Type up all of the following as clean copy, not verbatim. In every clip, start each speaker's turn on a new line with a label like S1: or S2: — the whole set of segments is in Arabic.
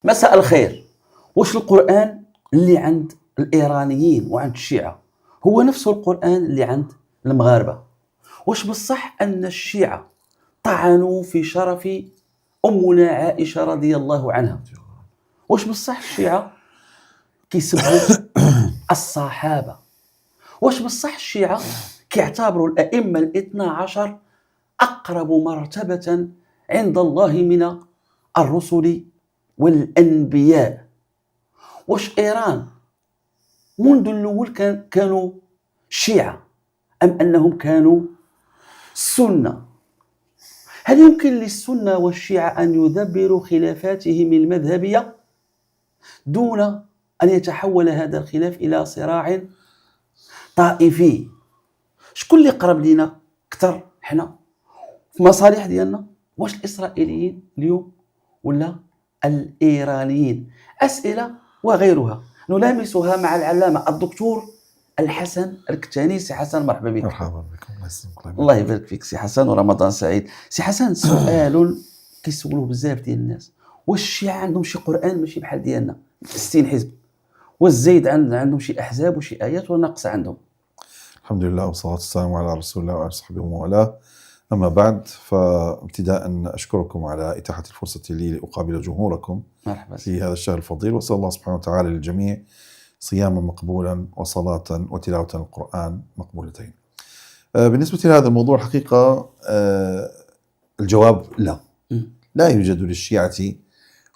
S1: مساء الخير. واش القرآن اللي عند الإيرانيين وعند الشيعة هو نفس القرآن اللي عند المغاربة؟ واش بصح أن الشيعة طعنوا في شرف أمنا عائشة رضي الله عنها؟ واش بصح الشيعة كيسبوا الصحابة؟ واش بصح الشيعة كيعتبروا الأئمة الاثنا عشر أقرب مرتبة عند الله من الرسل والأنبياء؟ واش إيران منذ الأول كانوا شيعة أم أنهم كانوا سنة؟ هل يمكن للسنة والشيعة أن يدبروا خلافاتهم المذهبية دون أن يتحول هذا الخلاف إلى صراع طائفي؟ شكون اللي قرب لنا أكثر حنا في مصالح ديالنا؟ واش الإسرائيليين اليوم ولا الإيرانيين؟ أسئلة وغيرها نلامسها مع العلامة الدكتور الحسن الكتاني. سي حسن مرحبا بك.
S2: مرحبا بكم.
S1: الله يبارك فيك سي حسن ورمضان سعيد. سي حسن، سؤال كيسولوه بزاف ديال الناس: واش الشيعة عندهم شي قرآن ماشي بحال ديالنا 60 حزب؟ والزيد عندهم شي أحزاب وشي آيات ونقص عندهم؟
S2: الحمد لله والصلاة والسلام على رسول الله وعلى صحبه وموالاه. أما بعد، فابتداء أشكركم على إتاحة الفرصة لي لأقابل جمهوركم
S1: مرحبا
S2: في هذا الشهر الفضيل، وأسأل الله سبحانه وتعالى للجميع صياما مقبولا وصلاة وتلاوة القرآن مقبولتين. بالنسبة لهذا الموضوع الحقيقة الجواب لا يوجد للشيعة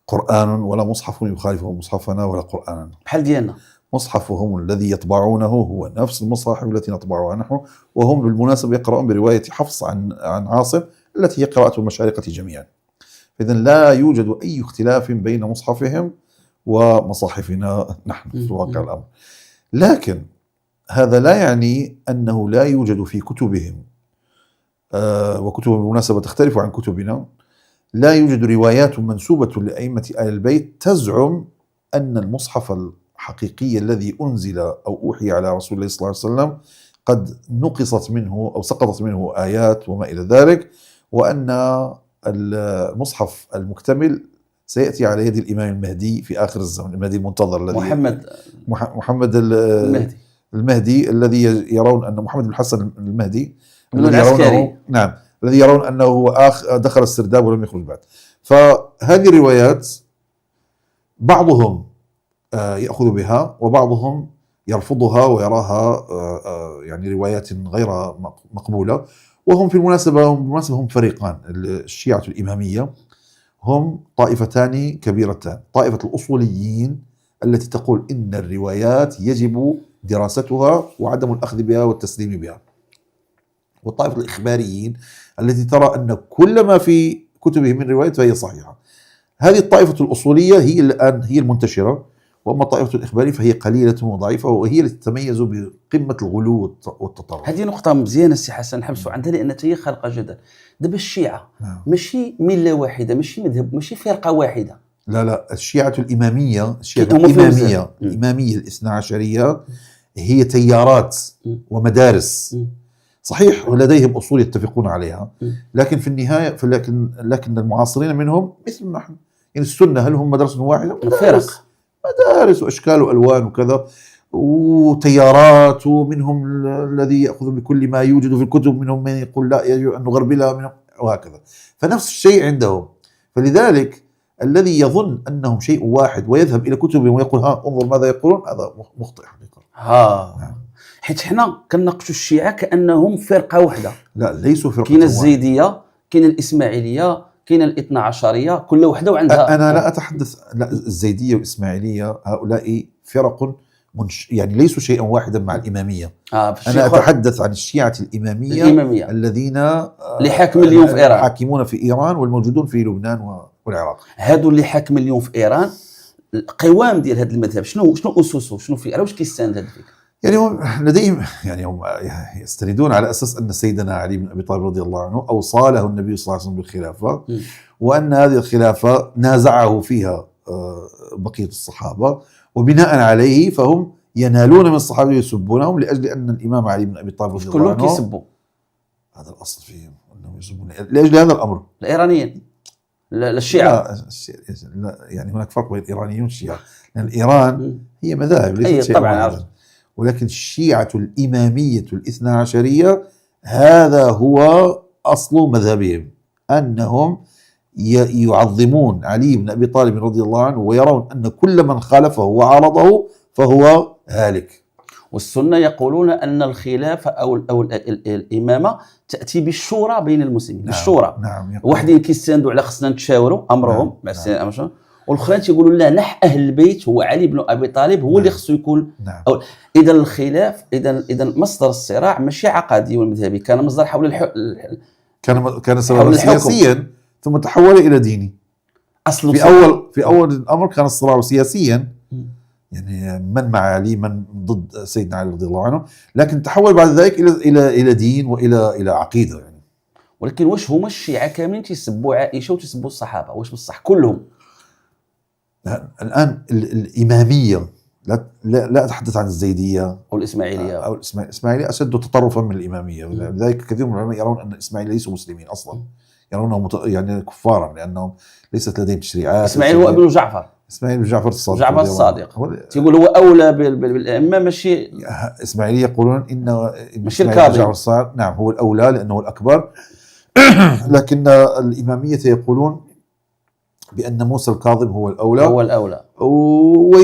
S2: قرآن ولا مصحف يخالفه مصحفنا ولا قرآننا
S1: بحال ديالنا.
S2: مصحفهم الذي يطبعونه هو نفس المصاحف التي نطبعها نحن، وهم بالمناسبة يقرؤون برواية حفص عن عاصم التي هي قراءة المشارقة جميعا. إذن لا يوجد أي اختلاف بين مصحفهم ومصاحفنا نحن في واقع الأمر. لكن هذا لا يعني أنه لا يوجد في كتبهم، وكتب بالمناسبة تختلف عن كتبنا، لا يوجد روايات منسوبة لأئمة آل البيت تزعم أن المصحف الحقيقي الذي أنزل أو أوحي على رسول الله صلى الله عليه وسلم قد نقصت منه أو سقطت منه آيات وما إلى ذلك، وأن المصحف المكتمل سيأتي على يد الإمام المهدي في آخر الزمن، المهدي المنتظر الذي محمد المهدي الذي يرون أن محمد بن الحسن المهدي الذي يرونه، نعم، الذي يرون أنه دخل السرداب ولم يخرج بعد. فهذه الروايات بعضهم يأخذ بها وبعضهم يرفضها ويراها يعني روايات غير مقبولة. وهم في المناسبة هم فريقان: الشيعة الإمامية هم طائفتان كبيرتان، طائفة الأصوليين التي تقول إن الروايات يجب دراستها وعدم الأخذ بها والتسليم بها، والطائفة الإخباريين التي ترى أن كل ما في كتبهم من روايات فهي صحيحة. هذه الطائفة الأصولية هي الآن هي المنتشرة، وأما الطائفة الإخبارية فهي قليلة وضعيفة، وهي التي تتميز بقمة الغلو والتطرف.
S1: هذه نقطة مزيانة سي حسن نحبسوا عندها، لأن هي خلق جدل. دابا الشيعة ماشي ملة واحدة، ماشي مذهب، ماشي فرقة واحدة.
S2: لا، الشيعة الإمامية، الإمامية الاثنى عشرية هي تيارات ومدارس. صحيح ولديهم أصول يتفقون عليها، لكن في النهاية لكن المعاصرين منهم مثل نحن. يعني السنة هل هم مدرسة واحدة؟ مدارس وأشكال وألوان وكذا وتيارات، ومنهم الذي يأخذ بكل ما يوجد في الكتب، منهم من يقول لا يجب أن نغربلها منهم، وهكذا. فنفس الشيء عندهم. فلذلك الذي يظن أنهم شيء واحد ويذهب إلى كتبهم ويقول انظر ماذا يقولون، هذا مخطئ حقيقة.
S1: حيت حنا كنناقشوا الشيعة كأنهم فرقة واحدة.
S2: لا، ليسوا فرقة.
S1: كاين الزيدية، كاين الإسماعيلية، كاين الاثنى عشرية، كل وحدة وعندها.
S2: أنا لا أتحدث، لا، الزيدية والإسماعيلية هؤلاء فرق يعني ليسوا شيئا واحدا مع الإمامية. أنا أتحدث عن الشيعة الإمامية الذين
S1: اللي حاكمين اليوم في إيران،
S2: حاكمون في إيران والموجودون في لبنان والعراق.
S1: هادو اللي حاكم اليوم في إيران، القوام ديال هذا المذهب شنو أسسه، شنو فيه، على واش كيستند هذا الفكر؟
S2: يعني هم لديهم، يعني هم يستندون على أساس أن سيدنا علي بن أبي طالب رضي الله عنه أوصى له النبي صلى الله عليه وسلم بالخلافة، وأن هذه الخلافة نازعه فيها بقية الصحابة، وبناء عليه فهم ينالون من الصحابة يسبونهم لأجل أن الإمام علي بن أبي طالب رضي الله عنه
S1: كلهم كيسبوا.
S2: هذا الأصل فيهم أنهم يسبون لأجل هذا الأمر.
S1: الإيرانيين لا الشيعة.
S2: لا يعني هناك فرق بين الإيرانيين والشيعة، لأن إيران هي مذاهب ليست شيء
S1: طبعا
S2: واحد.
S1: عرفت.
S2: ولكن الشيعة الإمامية الاثنى عشرية هذا هو أصل مذهبهم، أنهم يعظمون علي بن أبي طالب رضي الله عنه، ويرون أن كل من خالفه وعارضه فهو هالك.
S1: والسنة يقولون أن الخلافة أو الإمامة تأتي بالشورى بين المسلمين.
S2: نعم
S1: بالشورى.
S2: نعم.
S1: واحدين كيستندوا على خصنا نتشاوروا أمرهم
S2: نعم
S1: مع السنة نعم. والآخرين تيقولوا لا، نح أهل البيت هو علي بن أبي طالب هو
S2: نعم.
S1: اللي خصو يكون.
S2: نعم.
S1: إذا الخلاف إذا مصدر الصراع ماشي عقدي والمذهبي، كان مصدر حول
S2: كان سببا سياسيا ثم تحول إلى ديني.
S1: أصل
S2: في أول الأمر كان الصراع سياسيا، يعني من مع علي من ضد سيدنا علي رضي الله عنه، لكن تحول بعد ذلك إلى دين وإلى عقيدة يعني.
S1: ولكن واش هما الشيعة كاملين تيسبوا عائشة وتيسبوا الصحابة؟ واش بصح كلهم؟
S2: الآن الإمامية لا أتحدث عن الزيدية
S1: أو الإسماعيلية.
S2: أو الإسماعيلية أشد تطرفا من الإمامية، لذلك كثير من العلماء يرون أن الإسماعيلية ليسوا مسلمين أصلا، يرونهم يعني كفارا لأنهم ليست لديهم تشريعات.
S1: إسماعيل هو ابن جعفر.
S2: إسماعيل بن جعفر الصادق.
S1: جعفر الصادق تيقول هو أولى بالأئمة، ماشي
S2: إسماعيلية يقولون إن
S1: ماشي الكاظم.
S2: جعفر الصادق نعم هو الأولى لأنه الأكبر. لكن الإمامية يقولون بأن موسى الكاظم هو الأولى.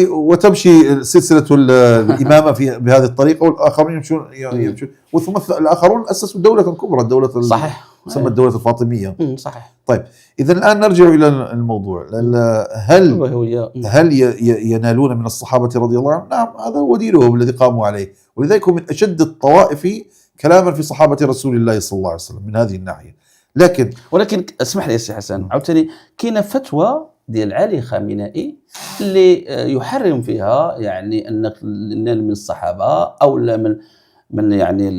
S2: وتمشي سلسلة الإمامة بهذه الطريقة، والآخرون يمشون وثم الآخرون أسسوا دولة كبرى، الدولة
S1: صحيح
S2: تسمى الدولة الفاطمية.
S1: صحيح.
S2: طيب إذا الآن نرجع إلى الموضوع، هل ينالون من الصحابة رضي الله عنهم؟ نعم، هذا هو دينهم الذي قاموا عليه، ولذلك هم من أشد الطوائف كلاما في صحابة رسول الله صلى الله عليه وسلم من هذه الناحية. ولكن
S1: اسمح لي يا سي حسن، عاوتاني كاينه فتوى ديال علي خامنئي اللي يحرم فيها يعني انك ننال من الصحابه او لا من يعني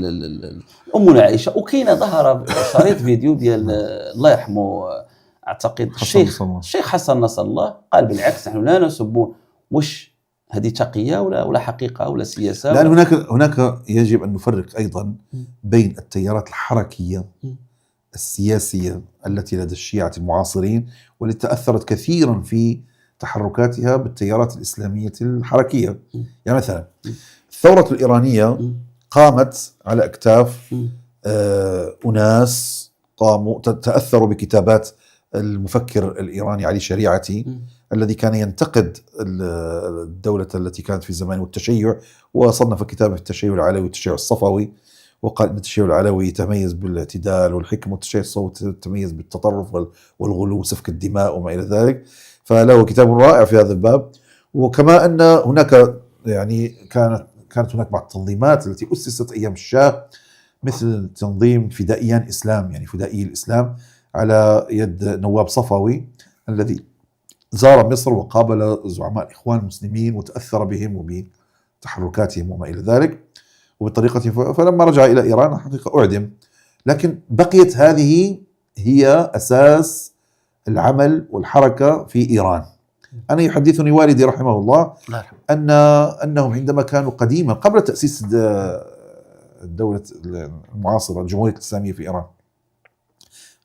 S1: امنا عائشه. وكاينه ظهر شريط فيديو ديال الله يرحمه اعتقد الشيخ حسن نصر الله قال بالعكس نحن لا نسب. واش هذه تقيه ولا حقيقه ولا سياسه؟
S2: لان هناك يجب ان نفرق ايضا بين التيارات الحركيه السياسية التي لدى الشيعة المعاصرين، والتي تأثرت كثيرا في تحركاتها بالتيارات الإسلامية الحركية. يعني مثلا الثورة الإيرانية قامت على أكتاف أناس قاموا تأثروا بكتابات المفكر الإيراني علي شريعتي الذي كان ينتقد الدولة التي كانت في زمان والتشيع، وصنف كتابه في التشيع العلوي والتشيع الصفوي، وقال أن التشيع العلوي يتميز بالاعتدال والحكم، والتشيع الصوفي يتميز بالتطرف والغلو وسفك الدماء وما إلى ذلك. فله كتاب رائع في هذا الباب. وكما أن هناك يعني كانت هناك بعض التنظيمات التي أسست أيام الشاه، مثل تنظيم فدائيان إسلام، يعني فدائي الإسلام على يد نواب صفوي الذي زار مصر وقابل زعماء الإخوان المسلمين وتأثر بهم وبتحركاتهم وما إلى ذلك وبطريقة. فلما رجع إلى إيران حقيقة أعدم، لكن بقيت هذه هي أساس العمل والحركة في إيران. أنا يحدثني والدي رحمه الله أنهم عندما كانوا قديما قبل تأسيس الدولة المعاصرة الجمهورية الإسلامية في إيران،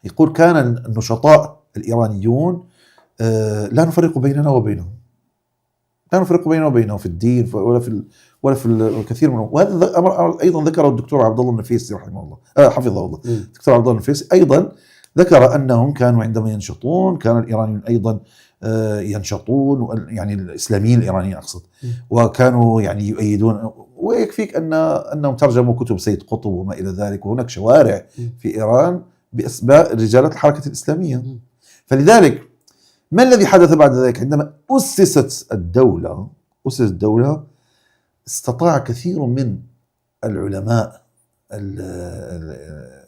S2: يقول كان النشطاء الإيرانيون لا نفرق بيننا وبينهم، لا نفرق بيننا وبينهم في الدين ولا في الكثير منهم. وهذا أمر أيضا ذكره الدكتور عبد الله النفيسي رحمه الله حفظه الله. الدكتور عبد الله النفيسي أيضا ذكر أنهم كانوا عندما ينشطون كان الإيرانيون أيضا ينشطون، يعني الإسلاميين الإيرانيين أقصد، وكانوا يعني يؤيدون. ويكفيك أنهم ترجموا كتب سيد قطب وما إلى ذلك، وهناك شوارع في إيران بأسماء رجالات الحركة الإسلامية. فلذلك ما الذي حدث بعد ذلك؟ عندما أسست الدولة استطاع كثير من العلماء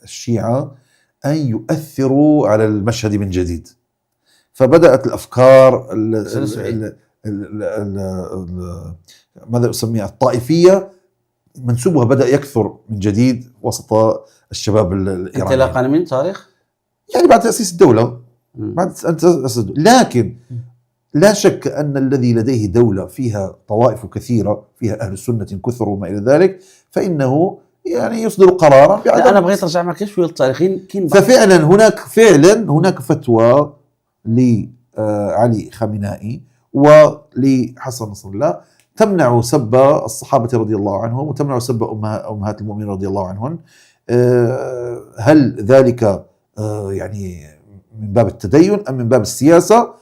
S2: الشيعة أن يؤثروا على المشهد من جديد. فبدأت الأفكار ماذا أسميها الطائفية، منسوبها بدأ يكثر من جديد وسط الشباب الإيراني.
S1: انطلاقا من تاريخ
S2: يعني بعد تأسيس الدولة، لكن لا شك أن الذي لديه دولة فيها طوائف كثيرة، فيها أهل السنة كثر وما إلى ذلك، فإنه يعني يصدر قرارا
S1: بعدم. أنا بغيت أرجع معك شوية للتاريخين.
S2: ففعلا هناك فتوى لعلي خامنائي ولحسن نصر الله تمنع سب الصحابة رضي الله عنهم وتمنع سب أمهات المؤمنين رضي الله عنهن. هل ذلك يعني من باب التدين أم من باب السياسة؟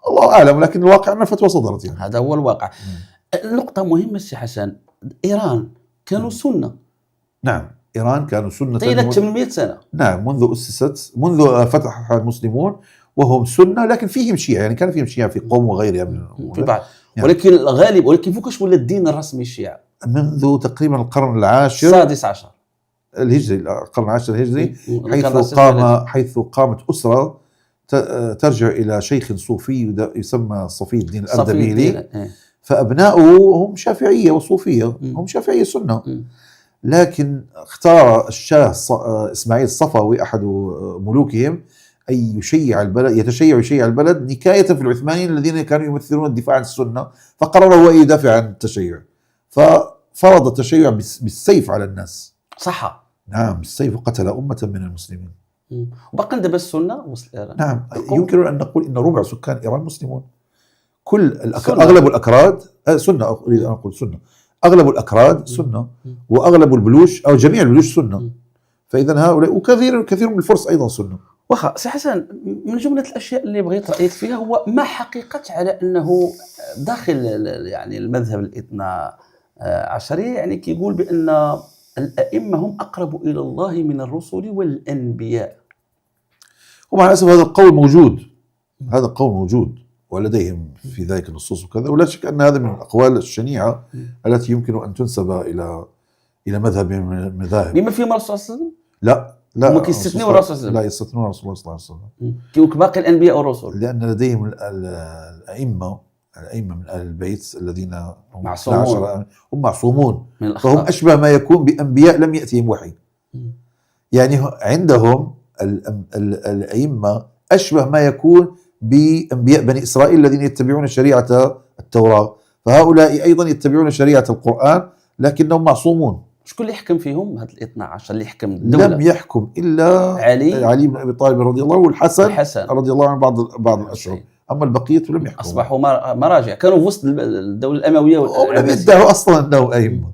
S2: الله أعلم، لكن الواقع أن الفتوى صدرت يعني.
S1: هذا هو الواقع. نقطة مهمة سي حسن، إيران كانوا سنة.
S2: نعم، إيران كانوا سنة
S1: طيلة 800 سنة.
S2: نعم، منذ فتح المسلمون وهم سنة، لكن فيهم شيعة، يعني كان فيهم شيعة في قوم وغيرها من
S1: في بعض
S2: يعني.
S1: ولكن الغالب، ولكن فوقاش ولا الدين الرسمي الشيعة؟
S2: منذ تقريبا القرن العاشر
S1: السادس عشر
S2: الهجري، القرن العاشر الهجري، حيث قامت أسرة ترجع إلى شيخ صوفي يسمى صفي الدين الأردبيلي، فأبناؤه هم شافعية وصوفية، هم شافعية سنة. لكن اختار الشاه إسماعيل الصفوي أحد ملوكهم أن يشيع البلد نكاية في العثمانيين الذين كانوا يمثلون الدفاع عن السنة، فقرر هو أن يدافع عن التشيع، ففرض التشيع بالسيف على الناس.
S1: صح.
S2: نعم، بالسيف، وقتل أمة من المسلمين.
S1: وبقى دابا السنة وصل إيران.
S2: نعم، يمكن أن نقول إن ربع سكان إيران مسلمون. أغلب الأكراد سنة، أريد أن أقول سنة، أغلب الأكراد سنة، وأغلب البلوش أو جميع البلوش سنة. فإذا هؤلاء وكثير من الفرس أيضا سنة.
S1: واخا سي حسن، من جملة الأشياء اللي بغيت رأيك فيها هو ما حقيقة على أنه داخل يعني المذهب الاثنا عشرية يعني كيقول بأن الأئمة هم أقرب إلى الله من الرسل والأنبياء.
S2: ومع الأسف هذا القول موجود، ولديهم في ذلك النصوص وكذا، ولا شك أن هذا من الأقوال الشنيعة التي يمكن أن تنسب إلى مذهب من المذاهب.
S1: بما فيهم الرسول صلى الله عليه وسلم؟
S2: لا،
S1: هم كيستثنوا الرسول صلى الله عليه وسلم.
S2: لا يستثنون رسول الله صلى الله عليه وسلم
S1: كيوك باقي الأنبياء والرسل، لأن
S2: لديهم الأئمة من أهل البيت الذين هم معصومون، فهم أشبه ما يكون بأنبياء لم يأتيهم وحي. يعني عندهم الأئمة أشبه ما يكون بأنبياء بني إسرائيل الذين يتبعون شريعة التوراة، فهؤلاء أيضا يتبعون شريعة القرآن لكنهم معصومون.
S1: شكون اللي يحكم فيهم هاد الاثنى عشر اللي يحكم الدولة؟
S2: لم يحكم إلا علي بن أبي طالب رضي الله عنه والحسن رضي الله عنه بعض الأشهر، أما البقية لم يحكموا،
S1: أصبحوا مراجع، كانوا في وسط الدولة الأموية
S2: ولم يدعوا أصلا أنهم أئمة.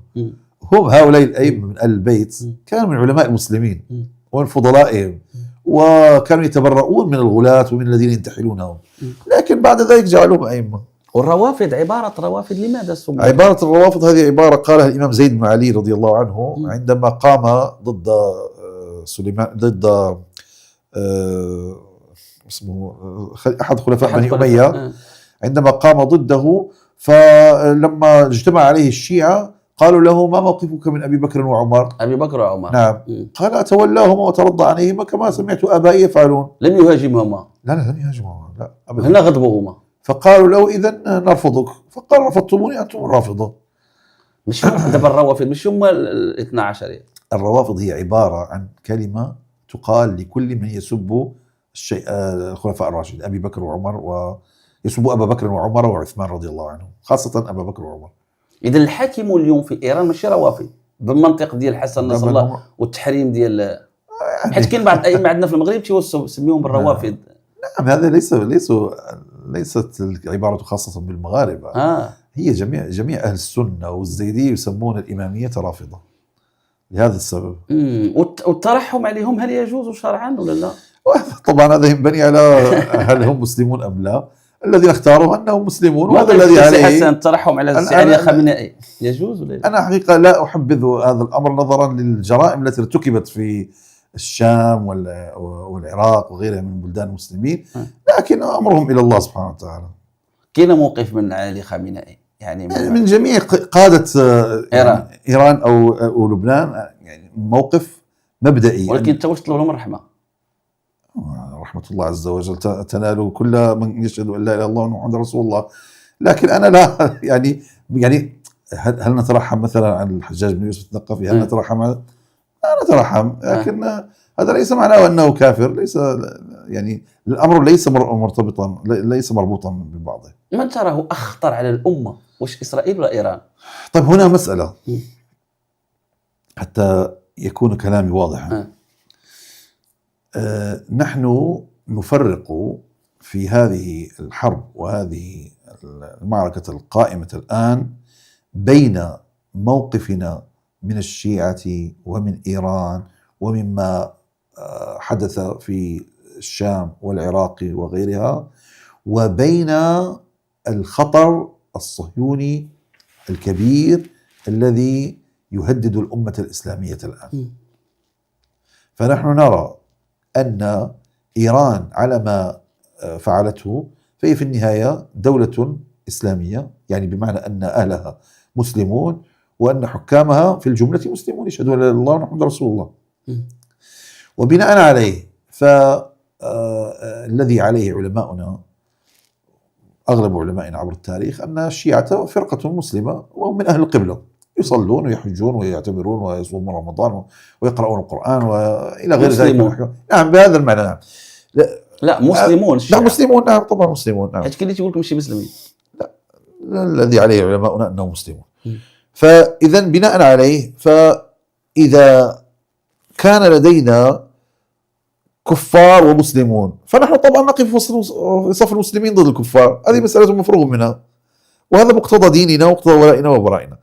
S2: هم هؤلاء الأئمة من البيت كانوا من علماء المسلمين ومن فضلائهم، وكانوا يتبرؤون من الغلاة ومن الذين ينتحلونهم، لكن بعد ذلك جعلوهم أئمة.
S1: والروافض، عبارة روافض لماذا سموا؟
S2: عبارة الروافض هذه عبارة قالها الإمام زيد بن علي رضي الله عنه عندما قام ضد اسمه أحد خلفاء بني أمية، عندما قام ضده، فلما اجتمع عليه الشيعة قالوا له: ما موقفك من أبي بكر وعمر؟
S1: أبي بكر وعمر،
S2: نعم. قال: أتولاهما وترضى عليهما كما سمعت آبائي يفعلون.
S1: لم يهاجمهما؟
S2: لا لم يهاجمهما، لا أبدا.
S1: هنا غضبهما. فقالوا
S2: له: إذن نرفضك. فقال: رفضتموني أنتم الرافضة.
S1: مش دابا الروافض مش هم الاثنى عشرية.
S2: الروافض هي عبارة عن كلمة تقال لكل من يسب الخلفاء الراشدين أبي بكر وعمر، ويسب أبا بكر وعمر وعثمان رضي الله عنهم، خاصة أبا بكر وعمر.
S1: إذا الحاكم اليوم في إيران ماشي روافض بالمنطق ديال حسن نصر الله والتحريم ديال، حيت كاين بعض الأئمة عندنا في المغرب تيسميهم بالروافض.
S2: نعم، هذا ليست العبارة خاصة بالمغاربة. هي جميع أهل السنة والزيدية يسمون الإمامية رافضة لهذا السبب.
S1: والترحم عليهم هل يجوز شرعا ولا لا؟
S2: طبعا هذا ينبني على هل هم مسلمون أم لا. الذين اختاروا أنهم مسلمون، وهذا الذي عليه.
S1: حسن الترحم على علي خامنئي يجوز ولا لا؟
S2: أنا حقيقة لا أحبذ هذا الأمر نظرا للجرائم التي ارتكبت في الشام والعراق وغيرها من بلدان المسلمين، لكن أمرهم إلى الله سبحانه وتعالى.
S1: كاين موقف من علي خامنئي يعني
S2: من جميع قادة إيران أو لبنان، يعني موقف مبدئي،
S1: ولكن توصلوا لهم الرحمة.
S2: رحمة الله عز وجل تنال كل من يشهد أن لا إله إلا الله وأن محمد رسول الله. لكن أنا لا يعني هل نترحم مثلا عن الحجاج بن يوسف الثقفي؟ هل نترحم؟ لا نترحم، لكن هذا ليس معناه أنه كافر. ليس يعني الأمر ليس مرتبطا، ليس مربوطا ببعضه.
S1: من تراه أخطر على الأمة، واش إسرائيل ولا إيران؟
S2: طيب هنا مسألة حتى يكون كلامي واضحا. نحن نفرق في هذه الحرب وهذه المعركة القائمة الآن بين موقفنا من الشيعة ومن إيران ومما حدث في الشام والعراق وغيرها، وبين الخطر الصهيوني الكبير الذي يهدد الأمة الإسلامية الآن. فنحن نرى أن إيران على ما فعلته فهي في النهاية دولة إسلامية، يعني بمعنى أن أهلها مسلمون وأن حكامها في الجملة مسلمون يشهدون أن لا إله إلا الله ومحمد رسول الله. وبناء عليه فالذي عليه علماؤنا أغلب علمائنا عبر التاريخ أن الشيعة فرقة مسلمة وهم من أهل القبلة، يصلون ويحجون ويعتمرون ويصومون رمضان ويقرؤون القرآن وإلى غير ذلك. نعم بهذا المعنى. نعم
S1: لا مسلمون.
S2: لا مسلمون، نعم طبعا مسلمون. نعم
S1: حيت كاين اللي تيقول لكم ماشي مسلمين.
S2: لا الذي عليه علماؤنا أنهم مسلمون. فإذا بناء عليه فإذا كان لدينا كفار ومسلمون فنحن طبعا نقف في صف المسلمين ضد الكفار، هذه مسألة مفروغ منها، وهذا مقتضى ديننا ومقتضى ولائنا وبرائنا.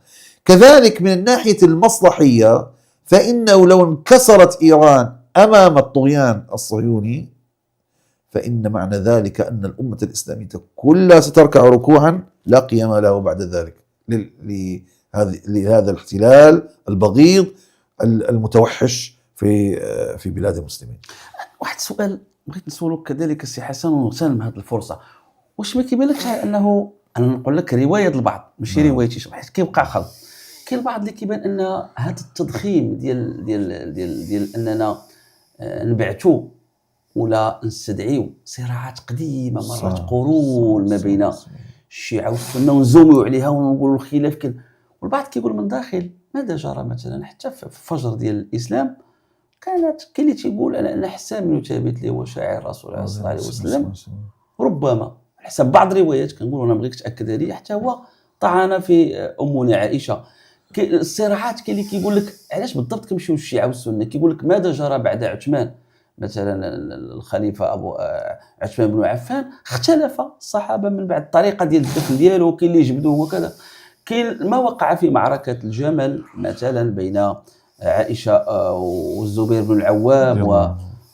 S2: كذلك من الناحية المصلحية فإنه لو انكسرت إيران أمام الطغيان الصهيوني فإن معنى ذلك أن الأمة الإسلامية كلها ستركع ركوعا لا قيام له بعد ذلك لهذا الاحتلال البغيض المتوحش في بلاد المسلمين.
S1: واحد السؤال بغيت نسولك كذلك السي حسن ونغتنم هذه الفرصة، واش ما كيبانلكش أنه أنا نقول لك رواية البعض ماشي روايتي، حيت كيوقع خلط. كاين البعض اللي كيبان أن هذا التضخيم ديال أننا نبعثوا ولا نستدعيو صراعات قديمة مرات قرون ما بين الشيعة والسنة ونزوموا عليها ونقولوا الخلاف كان، والبعض كيقول من داخل ماذا جرى مثلا حتى في الفجر ديال الإسلام كاين اللي تيقول أن حسان بن ثابت اللي هو شاعر الرسول صلى الله عليه وسلم ربما على حسب بعض الروايات كنقول انا بغيت تاكد هذه حتى هو طعن في امنا عائشه. الصراعات كاين اللي كيقول لك علاش بالضبط كيمشيو الشيعه والسنه، كيقول لك ماذا جرى بعد عثمان مثلا الخليفه ابو عثمان بن عفان، اختلف الصحابه من بعد الطريقه ديال الدفن ديالو، كاين اللي جبدوه وكذا. كاين ما وقع في معركه الجمل مثلا بين عائشه والزبير بن العوام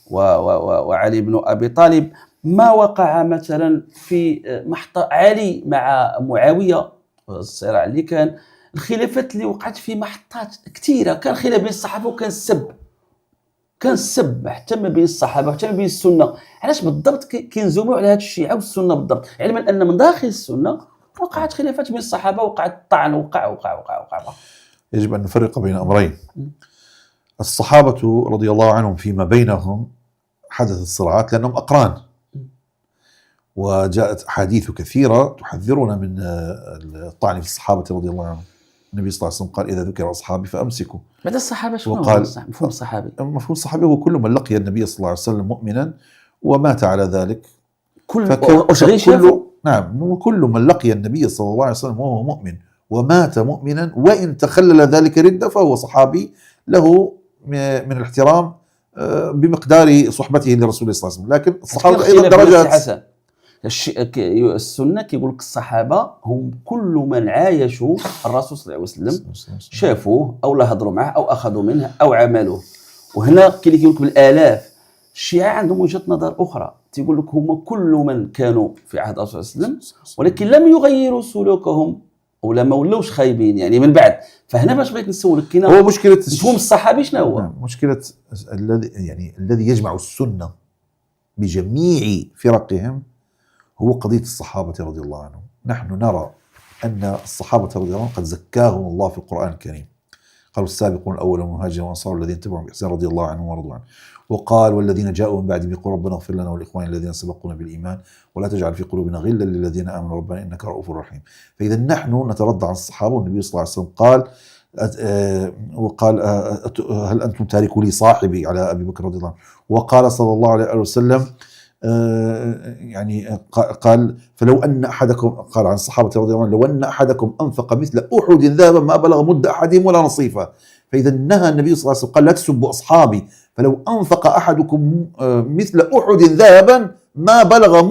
S1: وعلي بن ابي طالب، ما وقع مثلا في محطة علي مع معاوية، الصراع اللي كان، الخلافات اللي وقعت في محطات كثيرة، كان خلاف بين الصحابة وكان السب حتى ما بين الصحابة حتى ما بين السنة. علاش بالضبط كينزوموا على هذا الشيعة والسنة بالضبط، علما أن من داخل السنة وقعت خلافات بين الصحابة، وقعت الطعن وقع.
S2: يجب أن نفرق بين أمرين. الصحابة رضي الله عنهم فيما بينهم حدثت الصراعات لأنهم أقران، وجاءت أحاديث كثيرة تحذرنا من الطعن في الصحابة رضي الله عنهم. النبي صلى الله عليه وسلم قال إذا ذكر أصحابي فأمسكوا.
S1: بعد الصحابة شنو مفهوم الصحابي؟
S2: مفهوم الصحابي هو كل من لقي النبي صلى الله عليه وسلم مؤمنا ومات على ذلك. نعم كل من لقي النبي صلى الله عليه وسلم وهو مؤمن ومات مؤمنا وإن تخلل ذلك ردة فهو صحابي له من الاحترام بمقدار صحبته لرسول الله صلى الله عليه وسلم. لكن الصحابة أيضا درجات.
S1: السنة كيقول لك الصحابة هم كل من عايشوا الرسول صلى الله عليه وسلم، شافوه أو لا هضروا معه أو أخذوا منه أو عملوه. وهنا كاين اللي كيقول لك بالآلاف. الشيعة عندهم وجهة نظر أخرى، تيقول لك هم كل من كانوا في عهد الرسول صلى الله عليه وسلم ولكن لم يغيروا سلوكهم ولا ما ولاوش خايبين يعني من بعد. فهنا باش بغيت نسولك كاين
S2: هو مشكلة
S1: مفهوم الصحابي شنو هو؟
S2: مشكلة الذي يجمع السنة بجميع فرقهم هو قضية الصحابة رضي الله عنهم. نحن نرى أن الصحابة رضي الله عنهم قد زكاهم الله في القرآن الكريم. قالوا السابقون الأول من المهاجرين والأنصار الذين تبعهم بإحسان رضي الله عنهم ورضوا عنه. وقال والذين جاءوا من بعدهم يقولون ربنا اغفر لنا ولإخواننا الذين سبقونا بالإيمان ولا تجعل في قلوبنا غلا للذين آمنوا ربنا إنك رؤوف رحيم. فإذا نحن نترضى عن الصحابة، والنبي صلى الله عليه وسلم قال هل أنتم تاركوا لي صاحبي على أبي بكر رضي الله عنه. وقال صلى الله عليه وسلم يعني قال فلو أن أحدكم، قال عن الصحابة رضي الله عنهم لو أن أحدكم أنفق مثل أحد ذهبا ما بلغ مد أحدهم ولا نصيفه. فإذا نهى النبي صلى الله عليه وسلم قال لا تسبوا أصحابي، فلو أنفق أحدكم مثل أحد ذهبا ما بلغ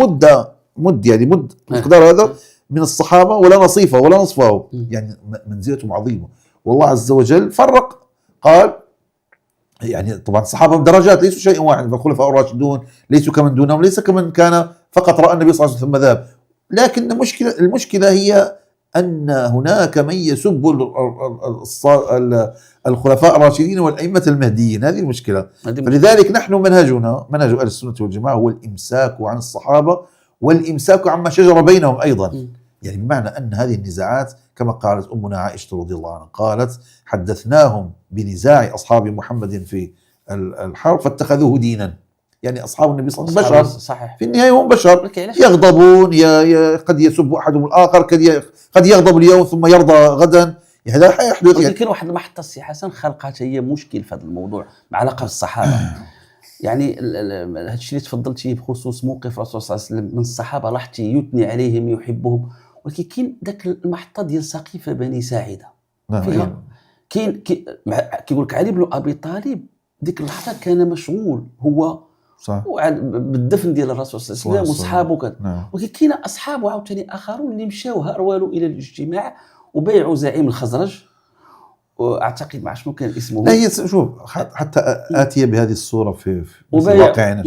S2: مد يعني مد مقدار هذا من الصحابة ولا نصيفه ولا نصفه، يعني منزلتهم عظيمة. والله عز وجل فرق، قال يعني طبعا الصحابة درجات ليسوا شيء واحد، فالخلفاء الراشدون ليسوا كمن دونهم، ليس كمن كان فقط رأى النبي صلى الله عليه وسلم ثم ذهب. لكن المشكلة هي أن هناك من يسب الخلفاء الراشدين والأئمة المهديين، هذه المشكلة. فلذلك نحن منهجنا منهج أهل السنة والجماعة هو الإمساك عن الصحابة والإمساك عما شجر بينهم أيضا، يعني بمعنى أن هذه النزاعات كما قالت أمنا عائشة رضي الله عنها، قالت حدثناهم بنزاع أصحاب محمد في الحرب فاتخذوه دينا، يعني أصحاب النبي صلى الله عليه وسلم بشر،
S1: صحيح.
S2: في النهاية هم بشر يغضبون، قد يسب أحدهم الآخر، قد يغضب اليوم ثم يرضى غدا، هذا حيحدث.
S1: ولكن واحد المحطة السي حسن خلقت هي مشكل في هذا الموضوع مع علاقة بالصحابة. يعني هذا الشيء اللي تفضلتي بخصوص موقف الرسول صلى الله عليه وسلم من الصحابة، لاحظتي يثني عليهم يحبهم، ولكن كاين ذاك المحطة ديال سقيفة بني ساعدة فيها كاين كيقول لك علي بن أبي طالب ديك اللحظة كان مشغول هو
S2: صح
S1: بالدفن ديال الرسول صلى الله عليه وسلم وصحابه كذا،
S2: نعم.
S1: ولكن كاين أصحابه عاوتاني آخرون اللي مشاو هرولوا إلى الاجتماع وبايعوا زعيم الخزرج، واعتقد مع شنو كان اسمه.
S2: لا هي شوف حتى آتية بهذه الصورة في واقعنا.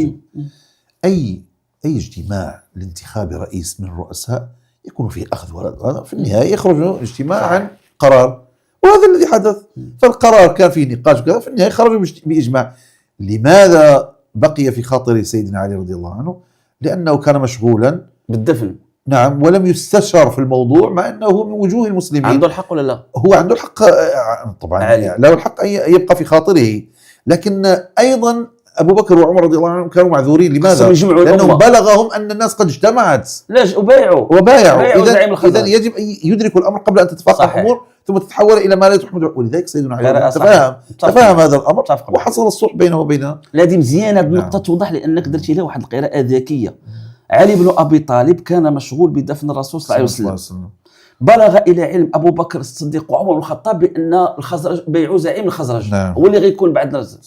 S2: أي اجتماع لانتخاب رئيس من الرؤساء يكون فيه أخذ ورد، في النهاية يخرج اجتماع عن قرار، وهذا الذي حدث. فالقرار كان فيه نقاش كذا، في النهاية خرجوا بإجماع. لماذا بقي في خاطر سيدنا علي رضي الله عنه؟ لأنه كان مشغولا
S1: بالدفن،
S2: نعم، ولم يستشر في الموضوع، مع أنه من وجوه المسلمين.
S1: عنده الحق ولا لا؟
S2: هو عنده الحق طبعا، يعني له الحق أن يبقى في خاطره، لكن أيضا أبو بكر وعمر رضي الله عنهم كانوا معذورين. لماذا؟ لأنهم بلغهم أن الناس قد اجتمعت وبايعوا. إذن يجب أن يدركوا الأمر قبل أن تتفاقم الأمور ثم تتحول إلى ما لا تحمد. ولذلك سيدنا علي تفهم هذا الأمر وحصل الصلح بينه وبينها.
S1: هذه مزيانة النقطة توضح، لأنك درتي لها واحد القراءة ذكية. علي بن أبي طالب كان مشغول بدفن الرسول صلى الله عليه وسلم، بلغ إلى علم أبو بكر الصديق وعمر بن الخطاب بأن الخزرج بيعوا زعيم الخزرج،
S2: نعم.
S1: هو اللي غيكون بعد نزل.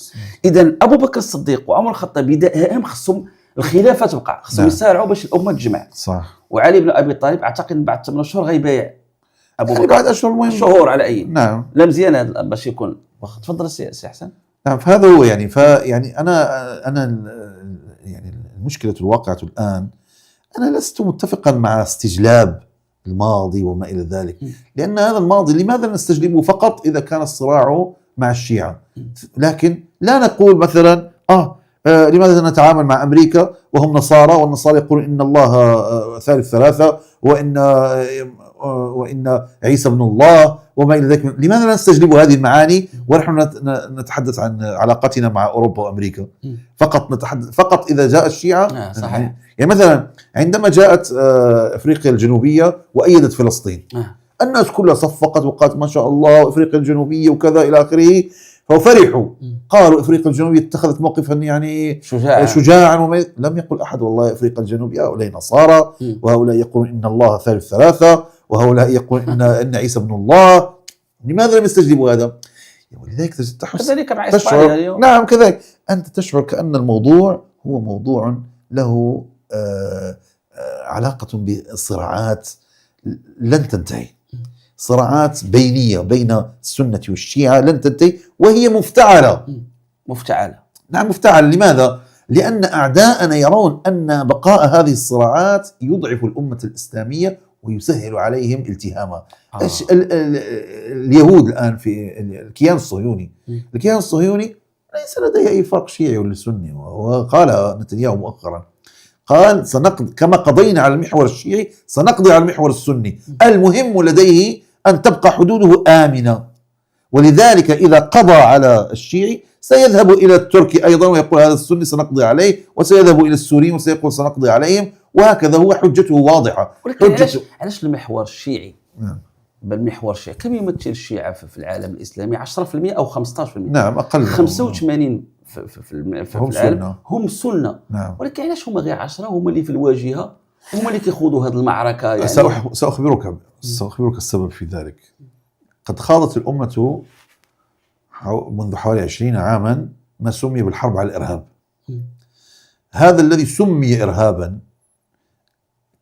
S1: إذن أبو بكر الصديق وعمر الخطاب بدائهم خصهم الخلافة تبقى، خصهم يسارعوا باش الأمة تجمع.
S2: صح.
S1: وعلي بن أبي طالب أعتقد بعد 8 شهور غيبايع أبو بكر،
S2: بعد أشهر
S1: شهور على أي.
S2: نعم.
S1: لا مزيان باش يكون. تفضل سي حسن.
S2: نعم، فهذا هو يعني أنا يعني المشكلة الواقعة الآن، أنا لست متفقا مع استجلاب الماضي وما إلى ذلك، لأن هذا الماضي لماذا نستجلبه فقط إذا كان الصراع مع الشيعة؟ لكن لا نقول مثلا لماذا نتعامل مع أمريكا وهم نصارى، والنصارى يقولون إن الله ثالث ثلاثة وإن عيسى ابن الله وما إلى ذلك. لماذا لا نستجلب هذه المعاني ونحن نتحدث عن علاقتنا مع أوروبا وأمريكا؟ فقط نتحدث فقط إذا جاء الشيعة.
S1: صحيح.
S2: يعني مثلا عندما جاءت أفريقيا الجنوبية وأيدت فلسطين، الناس كلها صفقت وقالت ما شاء الله أفريقيا الجنوبية وكذا إلى آخره، ففرحوا، قالوا أفريقيا الجنوبية اتخذت موقفا يعني شجاعا لم يقل أحد والله أفريقيا الجنوبية هؤلاء نصارى، وهؤلاء يقولون إن الله ثالث ثلاثة، وهؤلاء يقولون إن عيسى ابن الله. لماذا لم يستجيبوا هذا؟ ولذلك تشعر، نعم كذلك أنت تشعر كأن الموضوع هو موضوع له علاقة بصراعات لن تنتهي، صراعات بينية بين السنة والشيعة لن تنتهي، وهي مفتعلة. نعم مفتعلة. لماذا؟ لأن أعداءنا يرون أن بقاء هذه الصراعات يضعف الأمة الإسلامية ويسهل عليهم التهامها. اليهود الآن في الكيان الصهيوني، الكيان الصهيوني ليس لديه أي فرق شيعي ولا سني، وقال نتنياهو مؤخرا، قال كما قضينا على المحور الشيعي سنقضي على المحور السني، المهم لديه أن تبقى حدوده آمنة. ولذلك إذا قضى على الشيعي سيذهب إلى التركي أيضا ويقول هذا السني سنقضي عليه، وسيذهب إلى السوريين وسيقول سنقضي عليهم، وهكذا هو حجته واضحة.
S1: علاش المحور الشيعي؟ بالمحور الشيعي كم يمثل الشيعة في العالم الإسلامي؟ 10% أو 15%؟
S2: نعم أقل.
S1: 85 في العالم هم سنة.
S2: نعم.
S1: ولكن علاش هما غير 10 هما اللي في الواجهة، هما اللي كيخوضوا هذه المعركة؟ يعني
S2: سأخبرك السبب في ذلك. قد خاضت الأمة منذ حوالي 20 عاما ما سمي بالحرب على الإرهاب. هذا الذي سمي إرهابا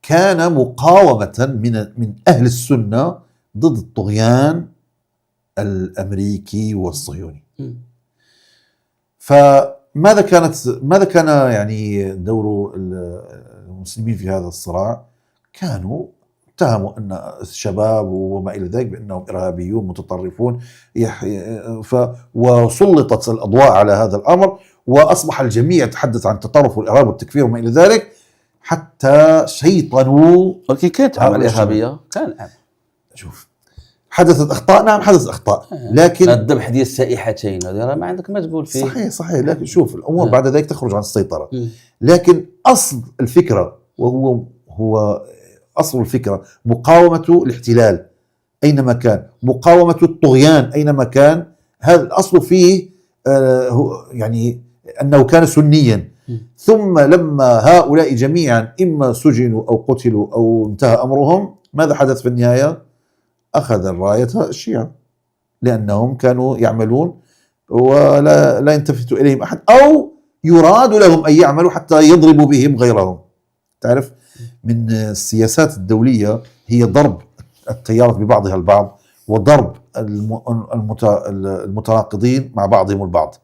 S2: كان مقاومة من أهل السنة ضد الطغيان الأمريكي والصهيوني. ماذا كان يعني دور المسلمين في هذا الصراع؟ كانوا اتهموا أن الشباب وما إلى ذلك بأنهم إرهابيون متطرفون، وسلطت الأضواء على هذا الأمر، وأصبح الجميع يتحدث عن التطرف والإرهاب والتكفير وما إلى ذلك، حتى شيطنوا.
S1: ولكن كانت عمل إرهابية، كان
S2: شوف حدثت أخطاء، نعم حدث أخطاء، لكن
S1: الذبح ديال السائحتين هذا ما عندك ما تقول فيه.
S2: صحيح، لكن شوف الأمور بعد ذلك تخرج عن السيطرة. لكن أصل الفكرة هو أصل الفكرة مقاومة الاحتلال أينما كان، مقاومة الطغيان أينما كان. هذا الأصل فيه يعني أنه كان سنيا. ثم لما هؤلاء جميعا إما سجنوا أو قتلوا أو انتهى أمرهم، ماذا حدث في النهاية؟ أخذ الراية الشيعة، لأنهم كانوا يعملون ولا يلتفت إليهم أحد، أو يراد لهم أن يعملوا حتى يضربوا بهم غيرهم. تعرف من السياسات الدولية هي ضرب التيارات ببعضها البعض، وضرب المتناقضين مع بعضهم البعض.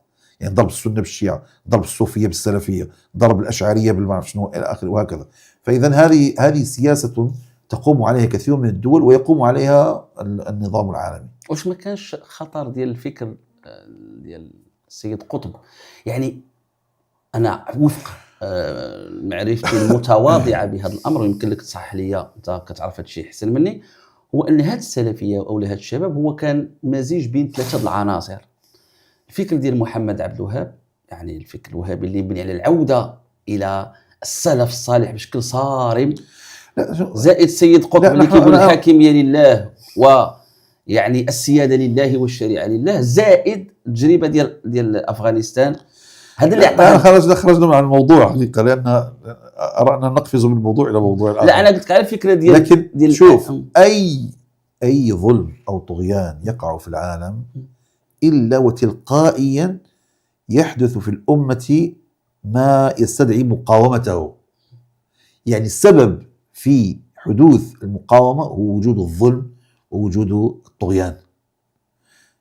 S2: يعني ضرب السنة بالشيعة، ضرب الصوفية بالسلفية، ضرب الأشعرية بالمعرفة شنو إلى آخره، وهكذا. فإذا هذه سياسة تقوم عليها كثير من الدول ويقوم عليها النظام العالمي.
S1: واش ما كانش خطر ديال الفكر ديال السيد قطب؟ يعني أنا وفق معرفتي المتواضعة بهذا الأمر، ويمكن لك تصحح لي، أنت كتعرف هذا الشيء أحسن مني، هو أن هذه السلفية أو هذا الشباب هو كان مزيج بين ثلاثة العناصر. الفكر ديال محمد عبد الوهاب، يعني الفكر الوهابي اللي يبني على العودة إلى السلف الصالح بشكل صارم، زائد سيد قطب اللي كيقول الحاكمية لله ويعني السيادة لله والشريعة لله، زائد التجربة ديال أفغانستان. هذا اللي
S2: خرجنا من الموضوع حقيقة، لأن أردنا نقفز من الموضوع إلى موضوع الآخر.
S1: لا أنا قلت على الفكرة
S2: لكن شوف أي ظلم أو طغيان يقع في العالم إلا وتلقائيا يحدث في الأمة ما يستدعي مقاومته. يعني السبب في حدوث المقاومة هو وجود الظلم ووجود الطغيان.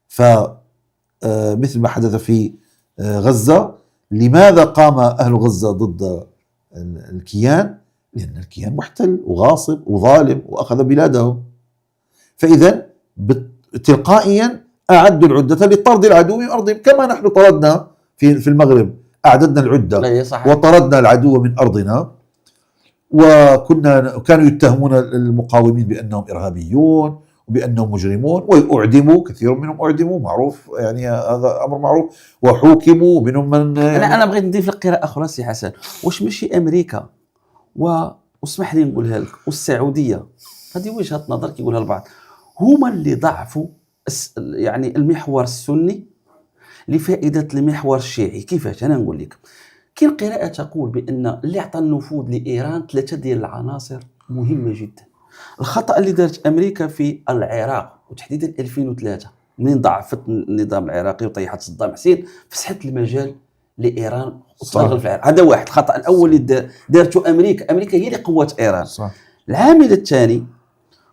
S2: فمثل ما حدث في غزة، لماذا قام أهل غزة ضد الكيان؟ لأن الكيان محتل وغاصب وظالم وأخذ بلادهم. فإذا تلقائيا أعدوا العدة لطرد العدو من أرضهم، كما نحن طردنا في المغرب، أعددنا العدة وطردنا العدو من أرضنا. وكانوا يتهمون المقاومين بأنهم إرهابيون وبأنهم مجرمون، وأعدموا كثير منهم، أعدموا معروف، يعني هذا أمر معروف، وحوكموا منهم من
S1: أنا بغيت نضيف لك قراءة أخرى سي حسن. واش ماشي أمريكا واسمح لي نقولها لك والسعودية، هذه وجهة نظر كيقولها البعض، هما اللي ضعفوا يعني المحور السني لفائدة المحور الشيعي؟ كيفاش؟ أنا نقول لك، كاين قراءة تقول بأن اللي أعطى النفوذ لإيران ثلاثة ديال العناصر مهمة جدا. الخطأ اللي دارت أمريكا في العراق وتحديدا 2003 منين ضعفت النظام العراقي وطيحت صدام حسين، فسحت المجال لإيران وتغلب في العراق. هذا واحد. الخطأ الأول اللي دارته أمريكا هي اللي قوت إيران.
S2: صح.
S1: العامل الثاني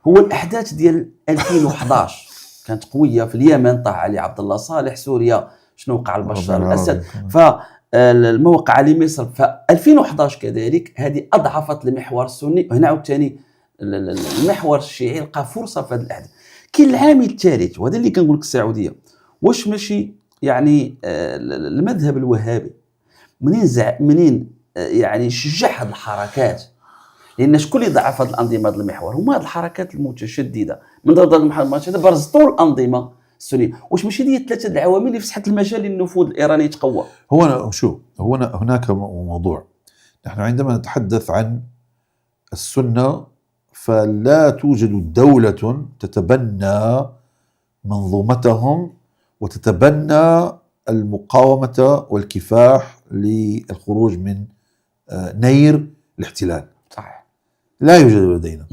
S1: هو الأحداث ديال 2011 كانت قوية في اليمن، طاح علي عبد الله صالح، سوريا شنو وقع لبشار الأسد، فالموقع على مصر، ف 2011 كذلك هذه أضعفت المحور السني. وهنا عاود ثاني المحور الشيعي لقى فرصة في هذه الأحداث. كاين العامل الثالث وهذا اللي كنقول لك، السعودية. واش ماشي يعني المذهب الوهابي منين يعني شجع هذه الحركات؟ لأن شكون اللي ضعف هذه الأنظمة هذا المحور؟ هما هذه الحركات المتشددة من ضد المحور برزطوا الأنظمة السنية. واش ماشي دي ثلاثة العوامل اللي فسحت المجال للنفوذ الإيراني يتقوى؟
S2: هناك موضوع. نحن عندما نتحدث عن السنة فلا توجد دولة تتبنى منظومتهم وتتبنى المقاومة والكفاح للخروج من نير الاحتلال.
S1: صحيح.
S2: لا يوجد لدينا،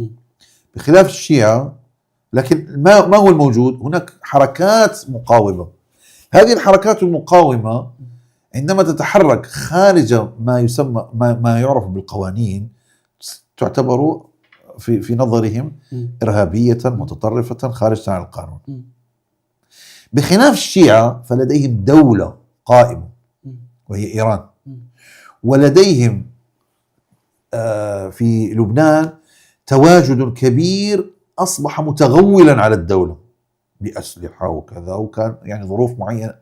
S2: بخلاف الشيعة. لكن ما هو الموجود؟ هناك حركات مقاومة. هذه الحركات المقاومة عندما تتحرك خارج ما يسمى ما يعرف بالقوانين تعتبر في نظرهم إرهابية متطرفة خارجة عن القانون. بخلاف الشيعة فلديهم دولة قائمة وهي إيران، ولديهم في لبنان تواجد كبير أصبح متغولا على الدولة بأسلحة وكذا، وكان يعني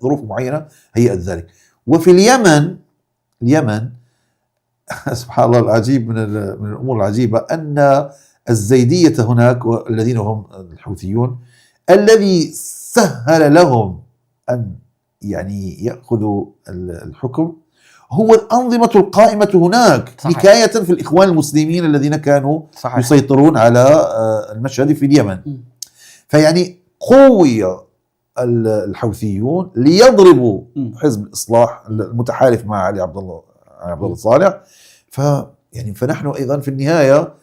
S2: ظروف معينة هيئت ذلك. وفي اليمن سبحان الله العجيب من الأمور العجيبة أن الزيدية هناك والذين هم الحوثيون الذي سهل لهم أن يعني يأخذوا الحكم هو الأنظمة القائمة هناك، حكاية في الإخوان المسلمين الذين كانوا يسيطرون على المشهد في اليمن. فيعني قوي الحوثيون ليضربوا حزب الإصلاح المتحالف مع علي عبد الله صالح. فنحن أيضا في النهاية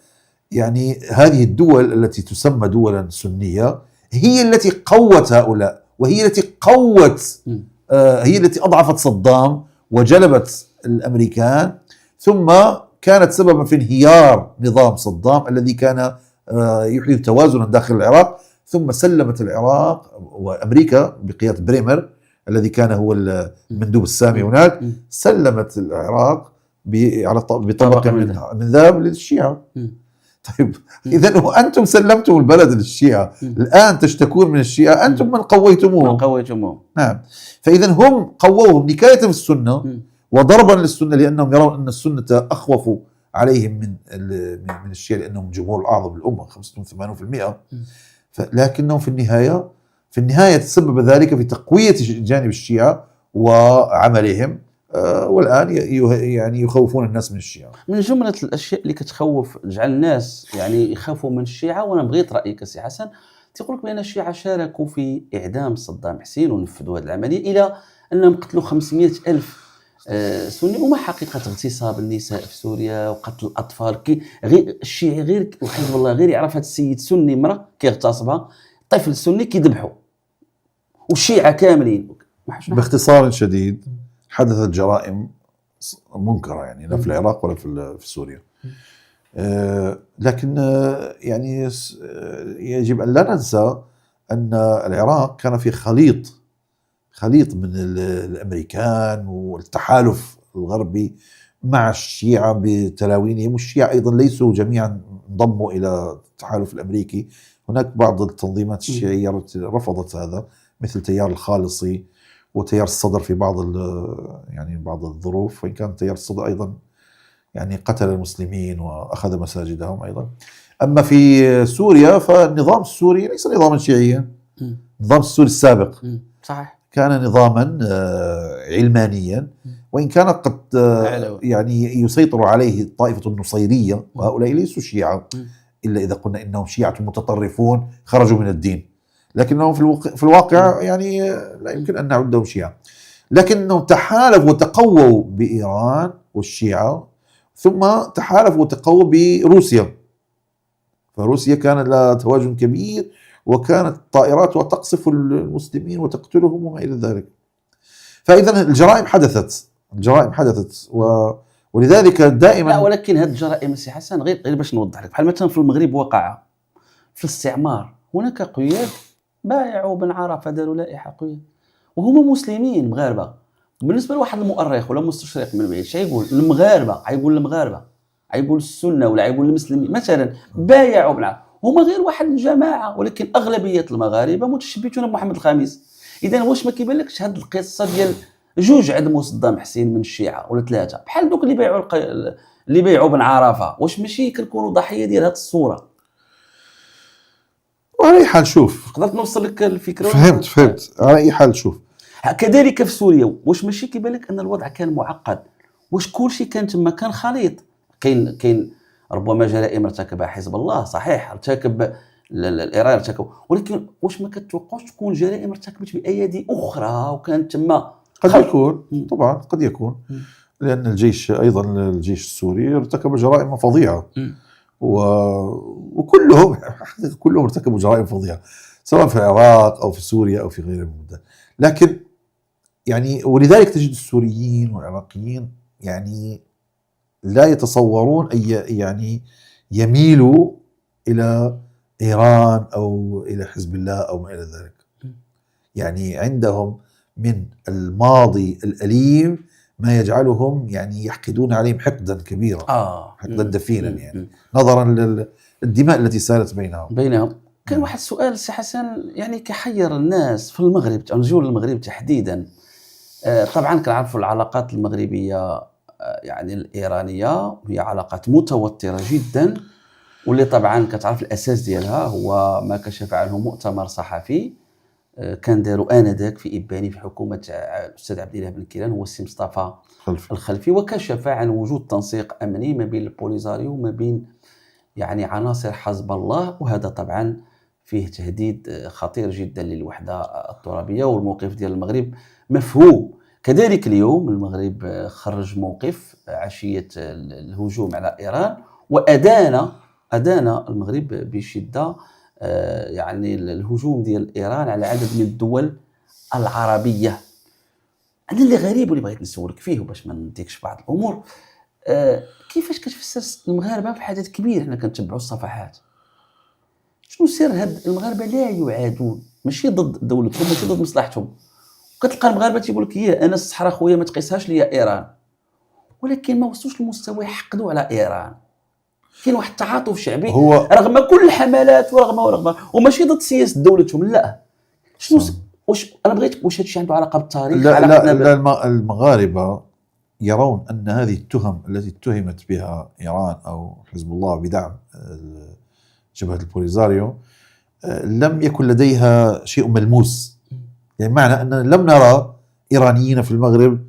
S2: يعني هذه الدول التي تسمى دولا سنية هي التي قوت هؤلاء، وهي التي قوت هي التي أضعفت صدام وجلبت الأمريكان، ثم كانت سببا في انهيار نظام صدام الذي كان يحدث توازنا داخل العراق. ثم سلمت العراق وأمريكا بقيادة بريمر الذي كان هو المندوب السامي هناك، سلمت العراق بطبق من ذهب للشيعة. طيب إذا أنتم سلمتم البلد للشيعة، الآن تشتكون من الشيعة، أنتم من قويتموهم. نعم. فإذا هم قووهم نكاية في السنة وضربا للسنة، لأنهم يرون أن السنة أخوف عليهم من الشيعة لأنهم جمهور الأعظم بالأمة 85%. لكنهم في النهاية تسبب ذلك في تقوية جانب الشيعة وعملهم، والآن يعني يخوفون الناس من الشيعة.
S1: من جملة الأشياء اللي كتخوف جعل الناس يعني يخافوا من الشيعة، وأنا بغيت رأيك سي حسن، تقول لك بأن الشيعة شاركوا في إعدام صدام حسين ونفذوا هذه العملية إلى أنهم قتلوا 500,000 سني، وما حقيقة اغتصاب النساء في سوريا وقتل الأطفال. غير الشيعي غير وحزب الله غير يعرف هذا السيد سني مرة كيغتصبها، طفل سني كيذبحوا، والشيعة كاملين.
S2: باختصار شديد حدثت جرائم منكرة يعني لا في العراق ولا في سوريا، لكن يعني يجب أن لا ننسى أن العراق كان في خليط من الأمريكان والتحالف الغربي مع الشيعة بتلاوينهم، والشيعة أيضا ليسوا جميعا انضموا إلى التحالف الأمريكي. هناك بعض التنظيمات الشيعية رفضت هذا، مثل تيار الخالصي وتيار الصدر في بعض الظروف، وإن كان تيار الصدر أيضا يعني قتل المسلمين وأخذ مساجدهم أيضا. أما في سوريا فالنظام السوري ليس نظاما شيعيا، النظام السوري السابق
S1: صحيح
S2: كان نظاما علمانيا، وإن كان قد يعني يسيطر عليه الطائفة النصيرية، وهؤلاء ليسوا شيعة إلا إذا قلنا إنهم شيعة متطرفون خرجوا من الدين، لكنهم في الواقع يعني لا يمكن أن نعدهم شيعة. لكنهم تحالفوا وتقووا بإيران والشيعة، ثم تحالفوا وتقووا بروسيا، فروسيا كان لها تواجد كبير، وكانت طائراتها تقصف المسلمين وتقتلهم وما إلى ذلك. فإذا الجرائم حدثت ولذلك دائما.
S1: لا، ولكن هذه الجرائم سي حسن غير باش نوضح لك، بحال مثلا في المغرب وقع في الاستعمار هناك قياد بايعوا بن عرفة، داروا لائحة قياد وهم مسلمين مغاربة. بالنسبة لواحد المؤرخ ولا مستشرق من بعيد يقول المغاربة، يقول السنة ولا يقول المسلمين مثلا بايعوا بن عرفة، هما غير واحد الجماعة، ولكن أغلبية المغاربة متشبتون بمحمد الخامس. إذا واش ما كيبانلكش هاد القصة ديال جوج عدموا صدام حسين من الشيعة ولا ثلاثة بحال دوك اللي بايعوا بن عرفة، واش ماشي كنكونوا ضحية ديال هاد الصورة؟
S2: وعلى أي حال شوف،
S1: قدرت نوصل لك الفكرة.
S2: فهمت. على أي حال شوف،
S1: كذلك في سوريا واش ماشي كيبان لك أن الوضع كان معقد؟ واش كلشي كان تما كان خليط؟ كاين ربما جرائم ارتكبها حزب الله، صحيح ارتكب الإيران ارتكب، ولكن واش ما كتوقعش تكون جرائم ارتكبت بأيادي أخرى وكانت تما؟
S2: قد يكون طبعا، قد يكون، لأن الجيش السوري ارتكب جرائم فظيعة، وكلهم ارتكبوا جرائم فظيعة سواء في العراق أو في سوريا أو في غيرها من. لكن يعني ولذلك تجد السوريين والعراقيين يعني لا يتصورون أي يعني يميلوا إلى إيران أو إلى حزب الله أو ما إلى ذلك. يعني عندهم من الماضي الأليم ما يجعلهم يعني يحقدون عليهم حقدا كبيرا، حقدا دفينا يعني نظرا للدماء التي سالت بينهم.
S1: كان واحد السؤال سي حسن يعني كحير الناس في المغرب، نرجعوا للمغرب تحديدا. طبعا كنعرفوا العلاقات المغربيه يعني الإيرانية هي علاقات متوترة جدا، واللي طبعا كتعرف الأساس ديالها هو ما كشف عنه مؤتمر صحفي كان داروا آنذاك في إباني في حكومة الأستاذ عبد الله بن كيلان، هو السي مصطفى الخلفي، وكشف عن وجود تنسيق أمني ما بين البوليزاريو وما بين يعني عناصر حزب الله، وهذا طبعا فيه تهديد خطير جدا للوحدة الترابية، والموقف ديال المغرب مفهوم. كذلك اليوم المغرب خرج موقف عشية الهجوم على إيران، وأدان المغرب بشدة يعني الهجوم ديال إيران على عدد من الدول العربية. أنا اللي غريب واللي بغيت نسولك فيه باش ما نديكش بعض الأمور، كيفاش كتفسر المغاربة في حدث كبير حنا كنتبعوا الصفحات، شنو سر هاد المغاربة لا يعادون، ماشي ضد دولتهم ماشي ضد مصلحتهم، كتلقى المغاربه تيقول لك هي انا الصحراء خويا ما تقيسهاش ليا ايران، ولكن ما وصلوش لمستوى يحقدوا على ايران. كاين واحد التعاطف شعبي رغم كل الحملات ورغم وماشي ضد سياسه دولتهم، لا شنو واش انا بغيت واش هادشي عنده علاقه بالتاريخ؟
S2: لا المغاربه يرون ان هذه التهم التي اتهمت بها ايران او حزب الله بدعم جبهه البوليزاريو لم يكن لديها شيء ملموس. يعني معنى أننا لم نرى إيرانيين في المغرب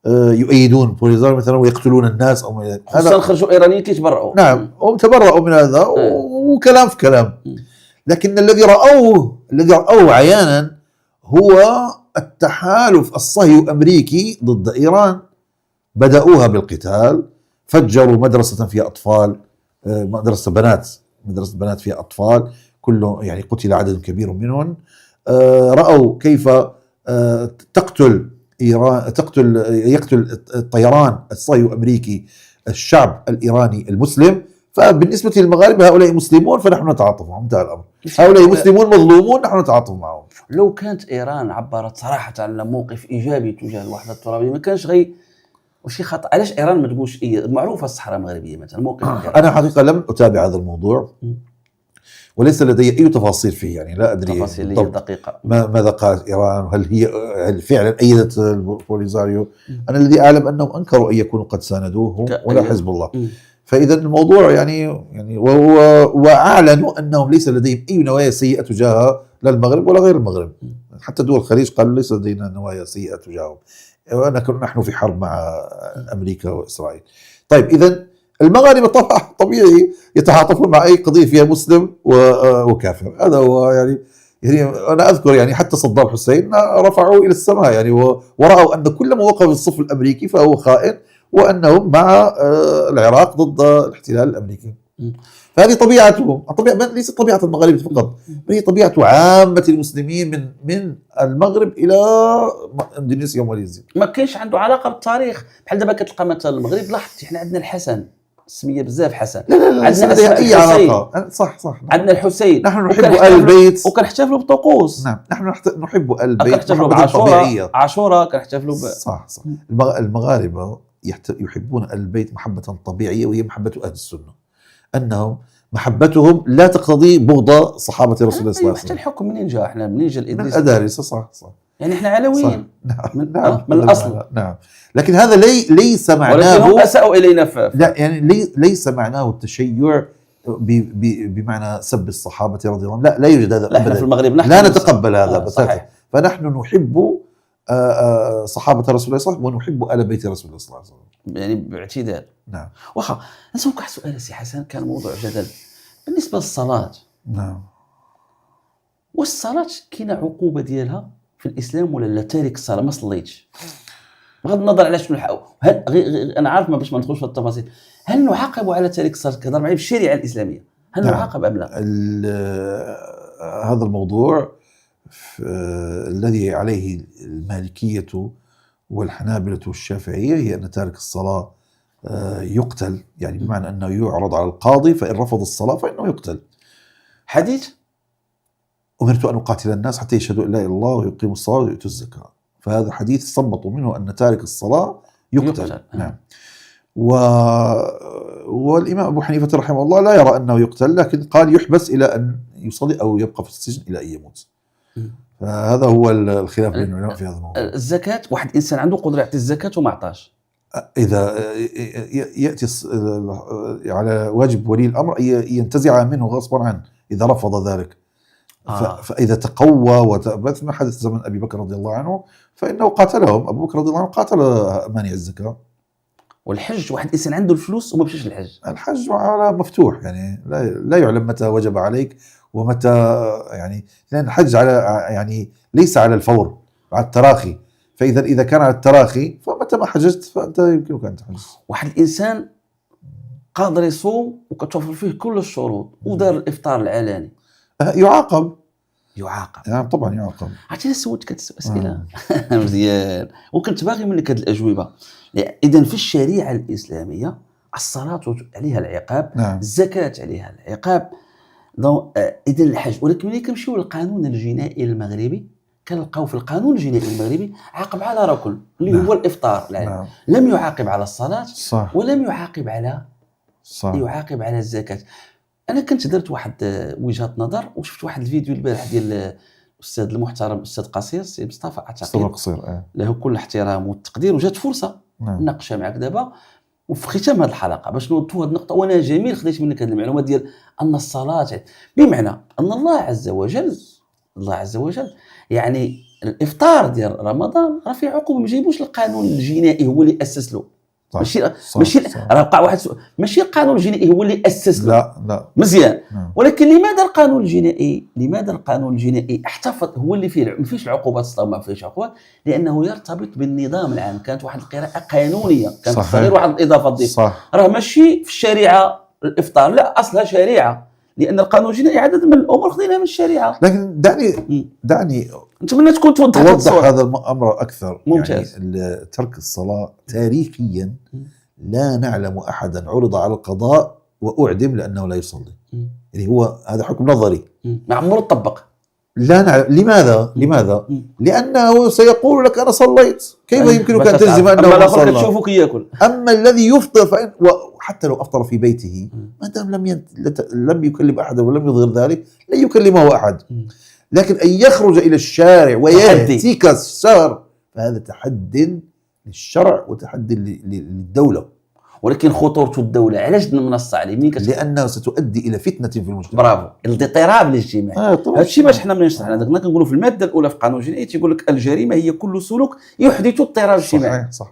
S2: يؤيدون بوليزاريو مثلا ويقتلون الناس أو ما،
S1: خصوصا خرجوا إيرانيين كيتبرؤوا.
S2: نعم هم تبرؤوا من هذا وكلام في كلام. لكن الذي رأوه عيانا هو التحالف الصهيوني الأمريكي ضد إيران. بدأوها بالقتال، فجروا مدرسة فيها أطفال، مدرسة بنات فيها أطفال، كله يعني قتل عدد كبير منهم. رأوا كيف يقتل الطيران الصهيوني الأمريكي الشعب الإيراني المسلم. فبالنسبة للمغاربة هؤلاء مسلمون فنحن نتعاطف معهم، انتهى الأمر. هؤلاء مسلمون مظلومون نحن نتعاطف معهم.
S1: لو كانت إيران عبرت صراحة على موقف إيجابي تجاه الوحدة الترابية ما كانش وشي خطأ. علاش إيران ما تقولش معروفة الصحراء المغربية مثلا موقف
S2: أنا حقيقة لم أتابع هذا الموضوع وليس لدي أي تفاصيل فيه، يعني لا أدري
S1: تفاصيل دقيقة
S2: ماذا قالت إيران، هل فعلا أيدت البوليزاريو. أنا الذي أعلم أنهم أنكروا أن يكونوا قد ساندوه ولا حزب الله. فإذا الموضوع يعني وأعلنوا أنهم ليس لديهم أي نوايا سيئة تجاه لا المغرب ولا غير المغرب. حتى دول الخليج قالوا ليس لدينا نوايا سيئة تجاههم، نحن في حرب مع أمريكا وإسرائيل. طيب إذا المغاربة طبيعي يتعاطفون مع أي قضية فيها مسلم وكافر. هذا هو يعني أنا أذكر يعني حتى صدام حسين رفعوا إلى السماء يعني ورأوا أن كل ما وقف في الصف الأمريكي فهو خائن، وأنهم مع العراق ضد الاحتلال الأمريكي. فهذه طبيعتهم، ليست طبيعة المغاربة فقط، بل هي طبيعة عامة المسلمين من المغرب إلى إندونيسيا وماليزيا.
S1: ما كاينش عنده علاقة بالتاريخ. بحال دابا كتلقى مثلا المغرب، لاحظتي حنا عندنا الحسن السمية بزاف حسن،
S2: عندنا أي علاقة. صح
S1: عندنا الحسين،
S2: نحن نحب آل البيت
S1: وكنحتفلوا بالطقوس.
S2: نعم نحن نحب آل البيت،
S1: كنحتفلوا بعاشوراء كنحتفلوا
S2: صح المغاربة يحبون آل البيت محبة طبيعية، وهي محبة أهل السنة، أنهم محبتهم لا تقتضي بغض صحابة رسول الله صلى الله عليه وسلم.
S1: حتى الحكم منين جاء؟ احنا منين جا الإدريس؟
S2: من الأدارسة. صح
S1: يعني احنا علويين.
S2: نعم
S1: من الأصل.
S2: نعم. لكن هذا ليس معناه،
S1: ولكن هم أساءوا إلينا
S2: لا يعني ليس معناه التشيع بمعنى سب الصحابة رضي الله عنهم. لا يوجد هذا.
S1: لا، احنا في المغرب
S2: لا نتقبل هذا بتاتا. فنحن نحب صحابة رسول الله صلى الله عليه وسلم ونحب آل بيت رسول الله صلى الله عليه وسلم،
S1: يعني باعتدال.
S2: نعم.
S1: واخا نسولك واحد السؤال سي حسن، كان موضوع جدل بالنسبة للصلاة.
S2: نعم.
S1: والصلاة كاينة عقوبة ديالها في الإسلام ولا لا؟ تارك الصلاة ما صليتش بغض النظر على شنو أنا عارف ما باش ما ندخلش في التفاصيل، هل نعاقب على تارك الصلاة؟ كهضر معايا بالشريعة الإسلامية، هل نعاقب أم لا؟
S2: هذا الموضوع الذي عليه المالكية والحنابلة والشافعية هي أن تارك الصلاة يقتل، يعني بمعنى أنه يعرض على القاضي، فإن رفض الصلاة فإنه يقتل.
S1: حديث
S2: أمرت أن أقاتل الناس حتى يشهدوا أن لا إله إلا الله ويقيموا الصلاة ويؤتوا الزكاة. فهذا حديث استنبطوا منه أن تارك الصلاة يقتل. نعم. والإمام أبو حنيفة رحمه الله لا يرى أنه يقتل، لكن قال يحبس إلى أن يصلي أو يبقى في السجن إلى أن يموت. فهذا هو الخلاف بين العلماء في هذا الموضوع.
S1: الزكاة، واحد إنسان عنده قدرة يعطي الزكاة وما عطاش،
S2: إذا يأتي على واجب ولي الأمر ينتزع منه غصبا عنه إذا رفض ذلك. فإذا تقوى وتأبث ما حدث زمن أبي بكر رضي الله عنه فإنه قاتلهم. أبو بكر رضي الله عنه قاتل مانع الزكاة.
S1: والحج، واحد إنسان عنده الفلوس وما بيمشيش الحج.
S2: الحج مفتوح، يعني لا يعلم متى وجب عليك ومتى، يعني لأن الحج على يعني ليس على الفور، على التراخي. فإذا كان على التراخي فمتى ما حججت فأنت يمكنك أن تحج.
S1: واحد الإنسان قادر يصوم وكتوفر فيه كل الشروط ودار الإفطار العلاني،
S2: يعاقب
S1: يعني
S2: طبعا يعاقب.
S1: عرفتي سولتك هاد الأسئلة مزيان وكنت باغي منك هاد الأجوبة. إذن في الشريعة الإسلامية الصلاة عليها العقاب،
S2: نعم.
S1: الزكاة عليها العقاب، إذن الحج. ولكن ملي كنمشيو للقانون الجنائي المغربي كنلقاو في القانون الجنائي المغربي عاقب على ركن اللي
S2: نعم.
S1: هو الإفطار.
S2: نعم.
S1: لم يعاقب على الصلاة،
S2: صح.
S1: ولم يعاقب على
S2: صح.
S1: الزكاة. أنا كنت درت واحد وجهة نظر وشفت واحد الفيديو البارح ديال الأستاذ المحترم الأستاذ قصير سي مصطفى
S2: قصير
S1: له كل الاحترام والتقدير، وجات فرصة نناقشها معك دابا وفي ختام هذه الحلقة باش نوضحوا هذه النقطة. وأنا جميل خديت منك هذه المعلومات ديال أن الصلاة بمعنى أن الله عز وجل يعني الإفطار ديال رمضان راه فيه عقوبة. ما جايبوش القانون الجنائي هو اللي أسس له. ماشي راه وقع واحد ماشي القانون الجنائي هو اللي اسس له.
S2: لا
S1: مزيان. ولكن لماذا القانون الجنائي احتفظ هو اللي فيه ما فيش العقوبات اصلا، ما فيش عقوبات لانه يرتبط بالنظام العام. كانت واحد القراءه قانونيه، كانت غير واحد الاضافه تضيف. راه ماشي في الشريعه الافطار، لا اصلها شريعه، لان القانون الجنائي عدد من الامور خذيناها من الشريعه.
S2: لكن دعني
S1: نتمنى تكون توضح
S2: هذا الامر اكثر.
S1: ممتاز.
S2: يعني ترك الصلاه تاريخيا لا نعلم احدا عرض على القضاء واعدم لانه لا يصلي. يعني هو هذا حكم نظري
S1: ما عمره طبق.
S2: لا نعلم. لماذا؟ لانه سيقول لك انا صليت. كيف يمكنك ان تلزم انه
S1: ما صلى؟ تشوفك ياكل.
S2: اما الذي يفطر فإن وحتى لو افطر في بيته ما دام لم يكلم احدا ولم يظهر ذلك لن يكلمه احد. لكن ان يخرج الى الشارع ويهتك الشهر فهذا تحد للشرع وتحدي للدوله.
S1: ولكن خطورة الدولة علاش نمنص عليه؟
S2: لأنه ستؤدي إلى فتنة في المجتمع.
S1: برافو، الاضطراب الاجتماعي. هذا الشيء باش حنا ملي نشرح هذاك كنقولوا في المادة الأولى في القانون الجنائي تيقول لك الجريمة هي كل سلوك يحدث اضطراب اجتماعي.
S2: صح.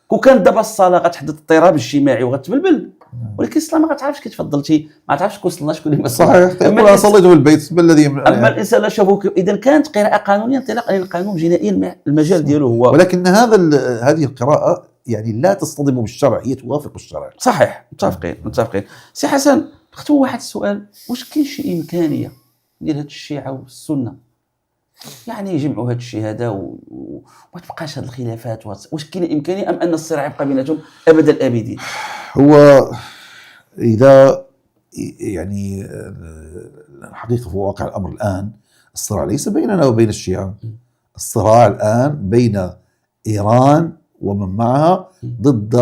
S1: كون كان دابا الصلاة غتحدث اضطراب اجتماعي وغتبلبل، ولكن الصلاة ما غتعرفش كيتفضلتي، ما تعرفش شكون صلى شكون اللي ما صلى.
S2: صحيح. أنا صليت في البيت ما الذي
S1: أما الإنسان لا شافوه. إذا كانت قراءة قانونية انطلاقا للقانون الجنائي المجال ديالو هو.
S2: ولكن هذه القراءة يعني لا تصطدم بالشرع، هي توافق الشرع.
S1: صحيح. متفقين. سي حسن، اختو واحد السؤال، واش كاين شي إمكانية ديال هاد الشيعة والسنة يعني يجمعوا هاد الشيء هذا وما تبقاش هاد الخلافات؟ واش كاين إمكانية أم أن الصراع يبقى بيناتهم أبد الآبدين؟
S2: هو إذا يعني الحقيقة في واقع الأمر الآن الصراع ليس بيننا وبين الشيعة. الصراع الآن بين إيران ومن معها ضد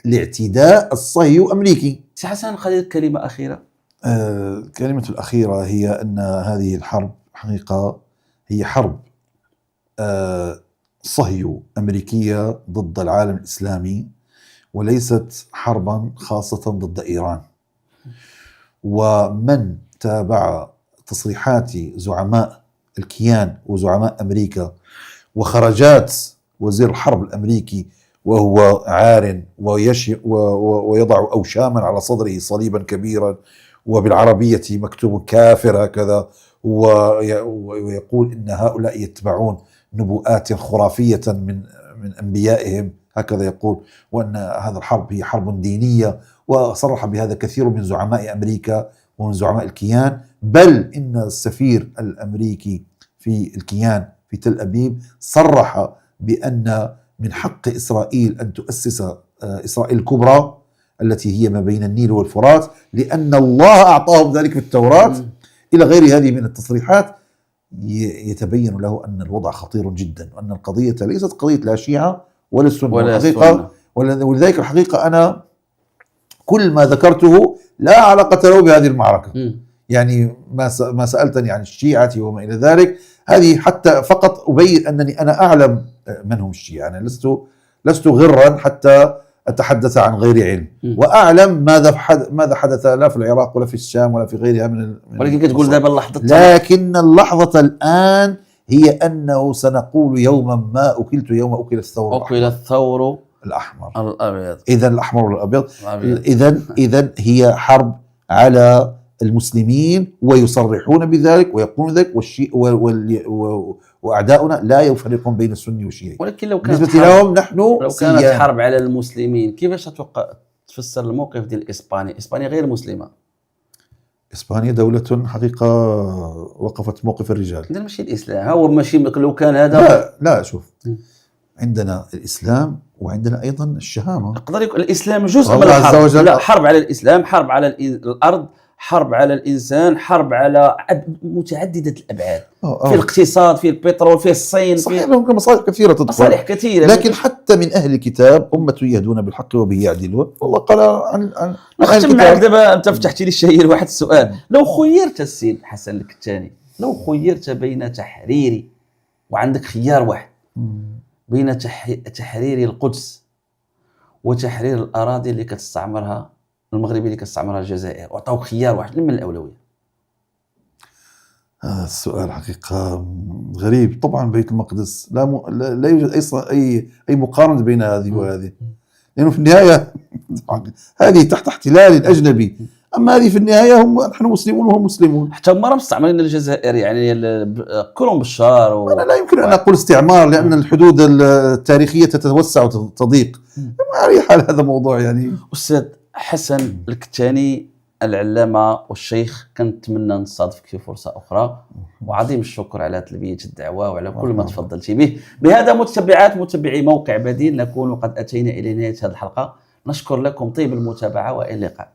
S2: الاعتداء الصهيوني الأمريكي.
S1: سي حسن، خليل كلمة أخيرة.
S2: الكلمة الأخيرة هي أن هذه الحرب حقيقة هي حرب صهيونية أمريكية ضد العالم الإسلامي، وليست حربا خاصة ضد إيران. ومن تابع تصريحات زعماء الكيان وزعماء أمريكا وخرجات وزير الحرب الأمريكي وهو عار ويضع أوشاما على صدره صليبا كبيرا وبالعربية مكتوب كافر هكذا، ويقول إن هؤلاء يتبعون نبوءات خرافية من أنبيائهم هكذا يقول، وأن هذا الحرب هي حرب دينية. وصرح بهذا كثير من زعماء أمريكا ومن زعماء الكيان، بل إن السفير الأمريكي في الكيان في تل أبيب صرح بأن من حق إسرائيل أن تؤسس إسرائيل الكبرى التي هي ما بين النيل والفرات، لأن الله أعطاهم ذلك في التوراة، إلى غير هذه من التصريحات. يتبين له أن الوضع خطير جدا، وأن القضية ليست قضية لا شيعة ولا السنة الحقيقة. ولذلك الحقيقة أنا كل ما ذكرته لا علاقة له بهذه المعركة. يعني ما سألتني عن الشيعة وما إلى ذلك، هذه حتى فقط أبين أنني أنا أعلم من هم الشيعة. أنا لست غرا حتى أتحدث عن غير علم، وأعلم ماذا حدث لا في العراق ولا في الشام ولا في غيرها من
S1: ولكن كتقول دابا اللحظة،
S2: لكن اللحظة الآن هي أنه سنقول يوما ما أكلت يوم أكل الثور
S1: الأحمر
S2: الأبيض. إذا الأحمر والأبيض، إذا هي حرب على المسلمين، ويصرحون بذلك ويقولون ذلك، وأعداؤنا لا يفرقون بين السني والشيعي.
S1: ولكن لو كانت
S2: بالنسبة لهم نحن
S1: لو كانت حرب على المسلمين، كيفاش تفسر الموقف ديال إسبانيا غير مسلمة؟
S2: إسبانيا دولة حقيقة وقفت موقف الرجال.
S1: إذا ماشي الإسلام، هو ماشي لو كان هذا.
S2: لا شوف، عندنا الإسلام وعندنا أيضا الشهامة.
S1: أقدر يكون الإسلام جزء من الحرب. لا، حرب على الإسلام، حرب على الأرض، حرب على الإنسان، حرب على متعددة الأبعاد. في الاقتصاد، في البترول، في الصين،
S2: صحيح لهم مصالح كثيرة تدخل،
S1: مصالح كثيرة.
S2: لكن حتى من أهل الكتاب أمة يهدون بالحق وبه يعدلون. والله قال عن
S1: نختم معك دابا. أنت فتحتي لي الشهير واحد السؤال. لو خيرت السيد حسن الكتاني، لو خيرت بين تحريري، وعندك خيار واحد بين تحرير القدس وتحرير الأراضي اللي كتستعمرها المغربي اللي كتستعمرها الجزائر، وعطاوك خيار واحد، من الأولوية؟
S2: السؤال حقيقة غريب. طبعا بيت المقدس لا يوجد أي مقارنة بين هذه وهذه، لأنه في النهاية هذه تحت احتلال أجنبي، أما هذه في النهاية نحن مسلمون وهم مسلمون.
S1: حتى هم مستعمرين الجزائر، يعني كلهم بشار
S2: أنا لا يمكن أن أقول استعمار، لأن الحدود التاريخية تتوسع وتضيق. على أي حال هذا موضوع يعني.
S1: أستاذ حسن الكتاني العلامة والشيخ، كنتمنى نصادفك في فرصة أخرى، وعظيم الشكر على تلبية الدعوة وعلى كل ما تفضلت به. بهذا متابعي موقع بديل نكون قد أتينا إلى نهاية هذه الحلقة. نشكر لكم طيب المتابعة، وإلى اللقاء.